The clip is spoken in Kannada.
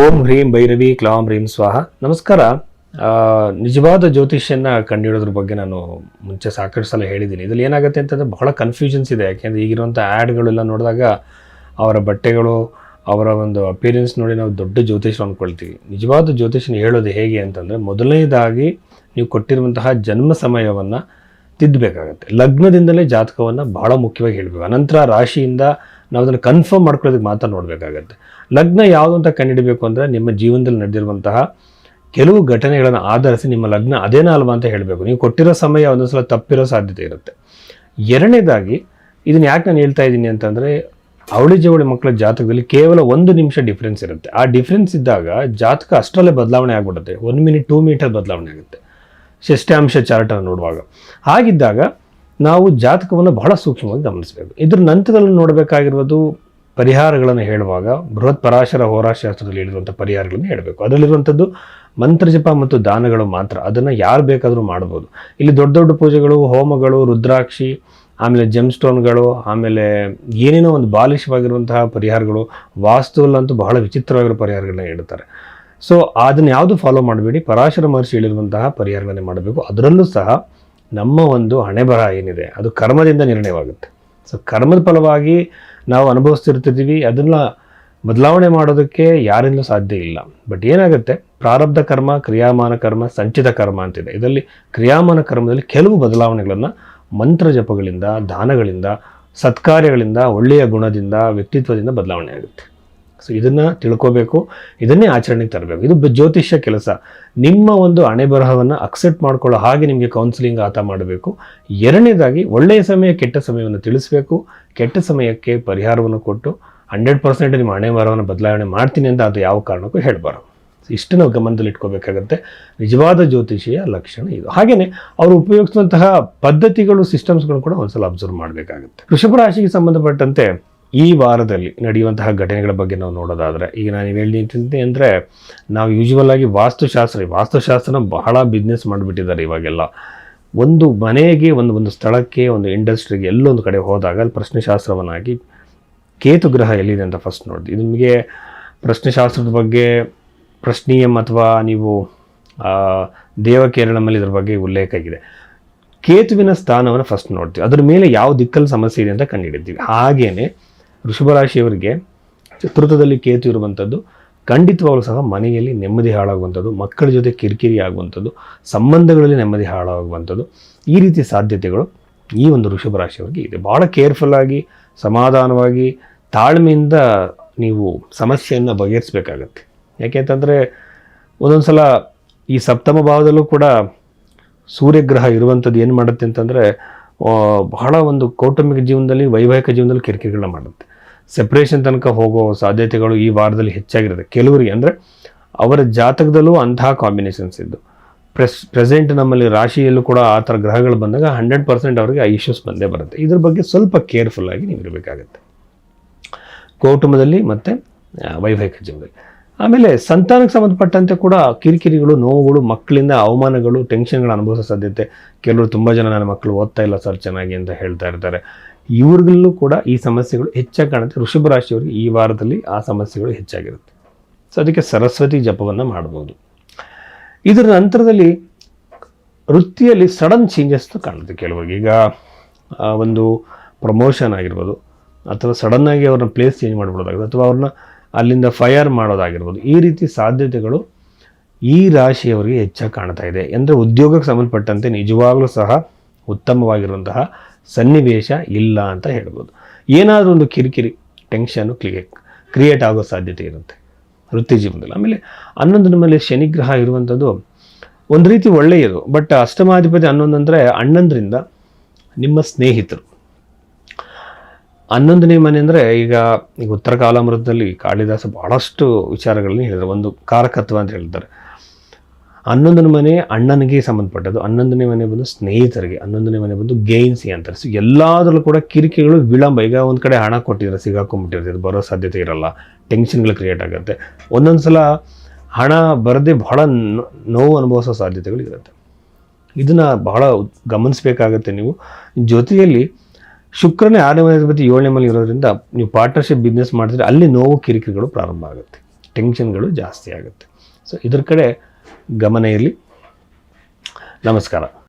ಓಂ ಹ್ರೀಂ ಭೈರವಿ ಕ್ಲಾಂ ಹ್ರೀಂ ಸ್ವಾಹ. ನಮಸ್ಕಾರ. ನಿಜವಾದ ಜ್ಯೋತಿಷ್ಯನ ಕಂಡುಹಿಡೋದ್ರ ಬಗ್ಗೆ ನಾನು ಮುಂಚೆ ಸಾಕಷ್ಟು ಸಲ ಹೇಳಿದ್ದೀನಿ. ಇದರಲ್ಲಿ ಏನಾಗುತ್ತೆ ಅಂತಂದರೆ ಬಹಳ ಕನ್ಫ್ಯೂಷನ್ಸ್ ಇದೆ. ಯಾಕೆಂದರೆ ಈಗಿರುವಂಥ ಆ್ಯಡ್ಗಳೆಲ್ಲ ನೋಡಿದಾಗ ಅವರ ಬಟ್ಟೆಗಳು, ಅವರ ಒಂದು ಅಪಿಯರೆನ್ಸ್ ನೋಡಿ ನಾವು ದೊಡ್ಡ ಜ್ಯೋತಿಷ್ಯರು ಅಂದ್ಕೊಳ್ತೀವಿ. ನಿಜವಾದ ಜ್ಯೋತಿಷ್ಯನ ಹೇಳೋದು ಹೇಗೆ ಅಂತಂದರೆ, ಮೊದಲನೇದಾಗಿ ನೀವು ಕೊಟ್ಟಿರುವಂತಹ ಜನ್ಮ ಸಮಯವನ್ನು ತಿದ್ದಬೇಕಾಗತ್ತೆ. ಲಗ್ನದಿಂದಲೇ ಜಾತಕವನ್ನು ಬಹಳ ಮುಖ್ಯವಾಗಿ ಹೇಳಬೇಕು. ಅನಂತರ ರಾಶಿಯಿಂದ ನಾವು ಅದನ್ನು ಕನ್ಫರ್ಮ್ ಮಾಡ್ಕೊಳ್ಳೋದಕ್ಕೆ ಮಾತ್ರ ನೋಡಬೇಕಾಗತ್ತೆ. ಲಗ್ನ ಯಾವುದು ಅಂತ ಕಂಡುಹಿಡಬೇಕು ಅಂದರೆ ನಿಮ್ಮ ಜೀವನದಲ್ಲಿ ನಡೆದಿರುವಂತಹ ಕೆಲವು ಘಟನೆಗಳನ್ನು ಆಧರಿಸಿ ನಿಮ್ಮ ಲಗ್ನ ಅದೇನಾ ಅಲ್ವಾ ಅಂತ ಹೇಳಬೇಕು. ನೀವು ಕೊಟ್ಟಿರೋ ಸಮಯ ಒಂದೊಂದು ಸಲ ತಪ್ಪಿರೋ ಸಾಧ್ಯತೆ ಇರುತ್ತೆ. ಎರಡನೇದಾಗಿ ಇದನ್ನು ಯಾಕೆ ನಾನು ಹೇಳ್ತಾ ಇದ್ದೀನಿ ಅಂತಂದರೆ, ಅವಳಿ ಜವಳಿ ಮಕ್ಕಳ ಜಾತಕದಲ್ಲಿ ಕೇವಲ 1 ನಿಮಿಷ ಡಿಫ್ರೆನ್ಸ್ ಇರುತ್ತೆ. ಆ ಡಿಫ್ರೆನ್ಸ್ ಇದ್ದಾಗ ಜಾತಕ ಅಷ್ಟರಲ್ಲೇ ಬದಲಾವಣೆ ಆಗಿಬಿಡುತ್ತೆ. 1 ಮಿನಿಟ್ 2 ಮಿನಿಟಲ್ಲಿ ಬದಲಾವಣೆ ಆಗುತ್ತೆ ಷಷ್ಠಾಂಶ ಚಾರ್ಟನ್ನು ನೋಡುವಾಗ. ಹಾಗಿದ್ದಾಗ ನಾವು ಜಾತಕವನ್ನು ಬಹಳ ಸೂಕ್ಷ್ಮವಾಗಿ ಗಮನಿಸಬೇಕು. ಇದ್ರ ನಂತರದಲ್ಲಿ ನೋಡಬೇಕಾಗಿರೋದು ಪರಿಹಾರಗಳನ್ನು ಹೇಳುವಾಗ ಬೃಹತ್ ಪರಾಶರ ಹೋರಾಶಾಸ್ತ್ರದಲ್ಲಿ ಹೇಳಿರುವಂಥ ಪರಿಹಾರಗಳನ್ನು ಹೇಳಬೇಕು. ಅದರಲ್ಲಿರುವಂಥದ್ದು ಮಂತ್ರಜಪ ಮತ್ತು ದಾನಗಳು ಮಾತ್ರ. ಅದನ್ನು ಯಾರು ಬೇಕಾದರೂ ಮಾಡ್ಬೋದು. ಇಲ್ಲಿ ದೊಡ್ಡ ದೊಡ್ಡ ಪೂಜೆಗಳು, ಹೋಮಗಳು, ರುದ್ರಾಕ್ಷಿ, ಆಮೇಲೆ ಜೆಮ್ ಸ್ಟೋನ್ಗಳು, ಆಮೇಲೆ ಏನೇನೋ ಒಂದು ಬಾಲಿಶವಾಗಿರುವಂತಹ ಪರಿಹಾರಗಳು, ವಾಸ್ತುವಲ್ಲಂತೂ ಬಹಳ ವಿಚಿತ್ರವಾಗಿರೋ ಪರಿಹಾರಗಳನ್ನ ಹೇಳ್ತಾರೆ. ಸೊ ಅದನ್ನು ಯಾವುದು ಫಾಲೋ ಮಾಡಬೇಡಿ. ಪರಾಶರ ಮಹರ್ಷಿ ಹೇಳಿರುವಂತಹ ಪರಿಹಾರಗಳನ್ನೇ ಮಾಡಬೇಕು. ಅದರಲ್ಲೂ ಸಹ ನಮ್ಮ ಒಂದು ಹಣೆ ಬರಹ ಏನಿದೆ ಅದು ಕರ್ಮದಿಂದ ನಿರ್ಣಯವಾಗುತ್ತೆ. ಸೊ ಕರ್ಮದ ಫಲವಾಗಿ ನಾವು ಅನುಭವಿಸ್ತಿರ್ತಿದ್ದೀವಿ. ಅದನ್ನು ಬದಲಾವಣೆ ಮಾಡೋದಕ್ಕೆ ಯಾರಿಂದಲೂ ಸಾಧ್ಯ ಇಲ್ಲ. ಬಟ್ ಏನಾಗುತ್ತೆ, ಪ್ರಾರಬ್ಧ ಕರ್ಮ, ಕ್ರಿಯಾಮಾನ ಕರ್ಮ, ಸಂಚಿತ ಕರ್ಮ ಅಂತಿದೆ. ಇದರಲ್ಲಿ ಕ್ರಿಯಾಮಾನ ಕರ್ಮದಲ್ಲಿ ಕೆಲವು ಬದಲಾವಣೆಗಳನ್ನು ಮಂತ್ರ ಜಪಗಳಿಂದ, ದಾನಗಳಿಂದ, ಸತ್ಕಾರ್ಯಗಳಿಂದ, ಒಳ್ಳೆಯ ಗುಣದಿಂದ, ವ್ಯಕ್ತಿತ್ವದಿಂದ ಬದಲಾವಣೆ ಆಗುತ್ತೆ. ಸೊ ಇದನ್ನು ತಿಳ್ಕೋಬೇಕು, ಇದನ್ನೇ ಆಚರಣೆಗೆ ತರಬೇಕು. ಇದು ಜ್ಯೋತಿಷ್ಯ ಕೆಲಸ. ನಿಮ್ಮ ಒಂದು ಹಣೆ ಬರಹವನ್ನು ಅಕ್ಸೆಪ್ಟ್ ಮಾಡ್ಕೊಳ್ಳೋ ಹಾಗೆ ನಿಮಗೆ ಕೌನ್ಸಿಲಿಂಗ್ ಆತ ಮಾಡಬೇಕು. ಎರಡನೇದಾಗಿ ಒಳ್ಳೆಯ ಸಮಯ, ಕೆಟ್ಟ ಸಮಯವನ್ನು ತಿಳಿಸಬೇಕು. ಕೆಟ್ಟ ಸಮಯಕ್ಕೆ ಪರಿಹಾರವನ್ನು ಕೊಟ್ಟು 100% ನಿಮ್ಮ ಹಣೆ ಬರಹವನ್ನು ಬದಲಾವಣೆ ಮಾಡ್ತೀನಿ ಅಂತ ಅದು ಯಾವ ಕಾರಣಕ್ಕೂ ಹೇಳಬಾರದು. ಇಷ್ಟು ನಾವು ಗಮನದಲ್ಲಿ ಇಟ್ಕೋಬೇಕಾಗತ್ತೆ. ನಿಜವಾದ ಜ್ಯೋತಿಷಿಯ ಲಕ್ಷಣ ಇದು. ಹಾಗೆಯೇ ಅವರು ಉಪಯೋಗಿಸುವಂತಹ ಪದ್ಧತಿಗಳು, ಸಿಸ್ಟಮ್ಸ್ಗಳು ಕೂಡ ಒಂದ್ಸಲ ಅಬ್ಸರ್ವ್ ಮಾಡಬೇಕಾಗುತ್ತೆ. ವೃಷಭ ರಾಶಿಗೆ ಸಂಬಂಧಪಟ್ಟಂತೆ ಈ ವಾರದಲ್ಲಿ ನಡೆಯುವಂತಹ ಘಟನೆಗಳ ಬಗ್ಗೆ ನಾವು ನೋಡೋದಾದರೆ, ಈಗ ನಾನು ಹೇಳ್ತೀನಿ ಅಂದರೆ, ನಾವು ಯೂಶುವಲ್ ಆಗಿ ವಾಸ್ತುಶಾಸ್ತ್ರನ ಬಹಳ ಬಿಸ್ನೆಸ್ ಮಾಡಿಬಿಟ್ಟಿದ್ದಾರೆ ಇವಾಗೆಲ್ಲ. ಒಂದು ಮನೆಗೆ, ಒಂದು ಸ್ಥಳಕ್ಕೆ, ಒಂದು ಇಂಡಸ್ಟ್ರಿಗೆ ಎಲ್ಲೊಂದು ಕಡೆ ಹೋದಾಗ ಅಲ್ಲಿ ಪ್ರಶ್ನೆಶಾಸ್ತ್ರವನ್ನಾಗಿ ಕೇತು ಗ್ರಹ ಎಲ್ಲಿದೆ ಅಂತ ಫಸ್ಟ್ ನೋಡಿದ್ವಿ. ಇದು ನಿಮಗೆ ಪ್ರಶ್ನೆಶಾಸ್ತ್ರದ ಬಗ್ಗೆ ಪ್ರಶ್ನೀಯಂ ಅಥವಾ ನೀವು ದೇವಕೇರಳಮಲ್ಲಿ ಇದ್ರ ಬಗ್ಗೆ ಉಲ್ಲೇಖ ಇದೆ. ಕೇತುವಿನ ಸ್ಥಾನವನ್ನು ಫಸ್ಟ್ ನೋಡ್ತೀವಿ. ಅದರ ಮೇಲೆ ಯಾವ ದಿಕ್ಕಲ್ಲಿ ಸಮಸ್ಯೆ ಇದೆ ಅಂತ ಕಂಡುಹಿಡಿತೀವಿ. ಹಾಗೇನೆ ವೃಷಭ ರಾಶಿಯವರಿಗೆ ಚತುರ್ಥದಲ್ಲಿ ಕೇತು ಇರುವಂಥದ್ದು ಖಂಡಿತವಾಗಲೂ ಸಹ ಮನೆಯಲ್ಲಿ ನೆಮ್ಮದಿ ಹಾಳಾಗುವಂಥದ್ದು, ಮಕ್ಕಳ ಜೊತೆ ಕಿರಿಕಿರಿ ಆಗುವಂಥದ್ದು, ಸಂಬಂಧಗಳಲ್ಲಿ ನೆಮ್ಮದಿ ಹಾಳಾಗುವಂಥದ್ದು, ಈ ರೀತಿಯ ಸಾಧ್ಯತೆಗಳು ಈ ಒಂದು ವೃಷಭ ರಾಶಿಯವರಿಗೆ ಇದೆ. ಭಾಳ ಕೇರ್ಫುಲ್ಲಾಗಿ, ಸಮಾಧಾನವಾಗಿ, ತಾಳ್ಮೆಯಿಂದ ನೀವು ಸಮಸ್ಯೆಯನ್ನು ಬಗೆಹರಿಸಬೇಕಾಗತ್ತೆ. ಯಾಕೆಂತಂದರೆ ಒಂದೊಂದು ಸಲ ಈ ಸಪ್ತಮ ಭಾವದಲ್ಲೂ ಕೂಡ ಸೂರ್ಯಗ್ರಹ ಇರುವಂಥದ್ದು ಏನು ಮಾಡುತ್ತೆ ಅಂತಂದರೆ, ಬಹಳ ಒಂದು ಕೌಟುಂಬಿಕ ಜೀವನದಲ್ಲಿ, ವೈವಾಹಿಕ ಜೀವನದಲ್ಲಿ ಕಿರಿಕಿರಿಗಳನ್ನ ಮಾಡುತ್ತೆ. ಸೆಪ್ರೇಷನ್ ತನಕ ಹೋಗೋ ಸಾಧ್ಯತೆಗಳು ಈ ವಾರದಲ್ಲಿ ಹೆಚ್ಚಾಗಿರುತ್ತೆ. ಕೆಲವರಿಗೆ ಅಂದರೆ ಅವರ ಜಾತಕದಲ್ಲೂ ಅಂತಹ ಕಾಂಬಿನೇಷನ್ಸ್ ಇದ್ದು ಪ್ರೆಸೆಂಟ್ ನಮ್ಮಲ್ಲಿ ರಾಶಿಯಲ್ಲೂ ಕೂಡ ಆ ಥರ ಗ್ರಹಗಳು ಬಂದಾಗ 100% ಅವರಿಗೆ ಆ ಇಶ್ಯೂಸ್ ಬಂದೇ ಬರುತ್ತೆ. ಇದ್ರ ಬಗ್ಗೆ ಸ್ವಲ್ಪ ಕೇರ್ಫುಲ್ಲಾಗಿ ನೀವು ಇರಬೇಕಾಗತ್ತೆ ಕೌಟುಂಬದಲ್ಲಿ ಮತ್ತು ವೈವಾಹಿಕ ಜೀವನದಲ್ಲಿ. ಆಮೇಲೆ ಸಂತಾನಕ್ಕೆ ಸಂಬಂಧಪಟ್ಟಂತೆ ಕೂಡ ಕಿರಿಕಿರಿಗಳು, ನೋವುಗಳು, ಮಕ್ಕಳಿಂದ ಅವಮಾನಗಳು, ಟೆನ್ಷನ್ಗಳು ಅನುಭವಿಸೋ ಸಾಧ್ಯತೆ. ಕೆಲವರು ತುಂಬ ಜನ ನನ್ನ ಮಕ್ಕಳು ಓದ್ತಾ ಇಲ್ಲ ಸರ್ ಚೆನ್ನಾಗಿ ಅಂತ ಹೇಳ್ತಾ ಇರ್ತಾರೆ. ಇವ್ರಿಗಲ್ಲೂ ಕೂಡ ಈ ಸಮಸ್ಯೆಗಳು ಹೆಚ್ಚಾಗಿ ಕಾಣುತ್ತೆ. ವೃಷಭ ರಾಶಿಯವರಿಗೆ ಈ ವಾರದಲ್ಲಿ ಆ ಸಮಸ್ಯೆಗಳು ಹೆಚ್ಚಾಗಿರುತ್ತೆ. ಸೊ ಅದಕ್ಕೆ ಸರಸ್ವತಿ ಜಪವನ್ನು ಮಾಡ್ಬೋದು. ಇದರ ನಂತರದಲ್ಲಿ ವೃತ್ತಿಯಲ್ಲಿ ಸಡನ್ ಚೇಂಜಸ್ ಕಾಣುತ್ತೆ ಕೆಲವರಿಗೆ. ಈಗ ಒಂದು ಪ್ರಮೋಷನ್ ಆಗಿರ್ಬೋದು, ಅಥವಾ ಸಡನ್ನಾಗಿ ಅವ್ರನ್ನ ಪ್ಲೇಸ್ ಚೇಂಜ್ ಮಾಡ್ಬಿಡೋದಾಗಿರ್ಬೋದು, ಅಥವಾ ಅವ್ರನ್ನ ಅಲ್ಲಿಂದ ಫೈರ್ ಮಾಡೋದಾಗಿರ್ಬೋದು. ಈ ರೀತಿ ಸಾಧ್ಯತೆಗಳು ಈ ರಾಶಿಯವರಿಗೆ ಹೆಚ್ಚಾಗಿ ಕಾಣ್ತಾ ಇದೆ. ಅಂದರೆ ಉದ್ಯೋಗಕ್ಕೆ ಸಂಬಂಧಪಟ್ಟಂತೆ ನಿಜವಾಗಲೂ ಸಹ ಉತ್ತಮವಾಗಿರುವಂತಹ ಸನ್ನಿವೇಶ ಇಲ್ಲ ಅಂತ ಹೇಳ್ಬೋದು. ಏನಾದರೂ ಒಂದು ಕಿರಿಕಿರಿ, ಟೆನ್ಷನ್ನು ಕ್ರಿಯೇಟ್ ಆಗೋ ಸಾಧ್ಯತೆ ಇರುತ್ತೆ ವೃತ್ತಿ ಜೀವನದಲ್ಲಿ. ಆಮೇಲೆ 11ರ ಮೇಲೆ ಶನಿಗ್ರಹ ಇರುವಂಥದ್ದು ಒಂದು ರೀತಿ ಒಳ್ಳೆಯದು. ಬಟ್ ಅಷ್ಟಮಾಧಿಪತಿ 11 ಅಂದರೆ ಅಣ್ಣಂದ್ರಿಂದ ನಿಮ್ಮ ಸ್ನೇಹಿತರು. 11ನೇ ಮನೆ ಅಂದರೆ ಈಗ ಉತ್ತರ ಕಾಲಾಮೃತದಲ್ಲಿ ಕಾಳಿದಾಸ ಬಹಳಷ್ಟು ವಿಚಾರಗಳನ್ನ ಹೇಳಿದ್ದಾರೆ. ಒಂದು ಕಾರಕತ್ವ ಅಂತ ಹೇಳ್ತಾರೆ. 11ನೇ ಮನೆ ಅಣ್ಣನಿಗೆ ಸಂಬಂಧಪಟ್ಟದ್ದು, 11ನೇ ಮನೆ ಬಂದು ಸ್ನೇಹಿತರಿಗೆ, 11ನೇ ಮನೆ ಬಂದು ಗೇನ್ಸಿ ಅಂತಾರೆ. ಸೊ ಎಲ್ಲದರಲ್ಲೂ ಕೂಡ ಕಿರಿಕಿರಿಗಳು, ವಿಳಂಬ. ಈಗ ಒಂದು ಕಡೆ ಹಣ ಕೊಟ್ಟಿದ್ರೆ ಸಿಗಾಕೊಂಡ್ಬಿಟ್ಟಿರ್ತೀವಿ, ಬರೋ ಸಾಧ್ಯತೆ ಇರಲ್ಲ, ಟೆನ್ಷನ್ಗಳು ಕ್ರಿಯೇಟ್ ಆಗುತ್ತೆ. ಒಂದೊಂದು ಸಲ ಹಣ ಬರದೆ ಬಹಳ ನೋವು ಅನುಭವಿಸೋ ಸಾಧ್ಯತೆಗಳು ಇರುತ್ತೆ. ಇದನ್ನು ಬಹಳ ಗಮನಿಸಬೇಕಾಗತ್ತೆ ನೀವು. ಜೊತೆಯಲ್ಲಿ ಶುಕ್ರನೇ 6ನೇ ಮನೆ ಅಧಿಪತಿ 7ನೇ ಮನೆ ಇರೋದ್ರಿಂದ ನೀವು ಪಾರ್ಟ್ನರ್ಶಿಪ್ ಬಿಸ್ನೆಸ್ ಮಾಡಿದ್ರೆ ಅಲ್ಲಿ ನೋವು ಕಿರಿಕಿರಿಗಳು ಪ್ರಾರಂಭ ಆಗುತ್ತೆ. ಟೆನ್ಷನ್ಗಳು ಜಾಸ್ತಿ ಆಗುತ್ತೆ. ಸೊ ಇದ್ರ ಕಡೆ ಗಮನ ಇರಲಿ. ನಮಸ್ಕಾರ.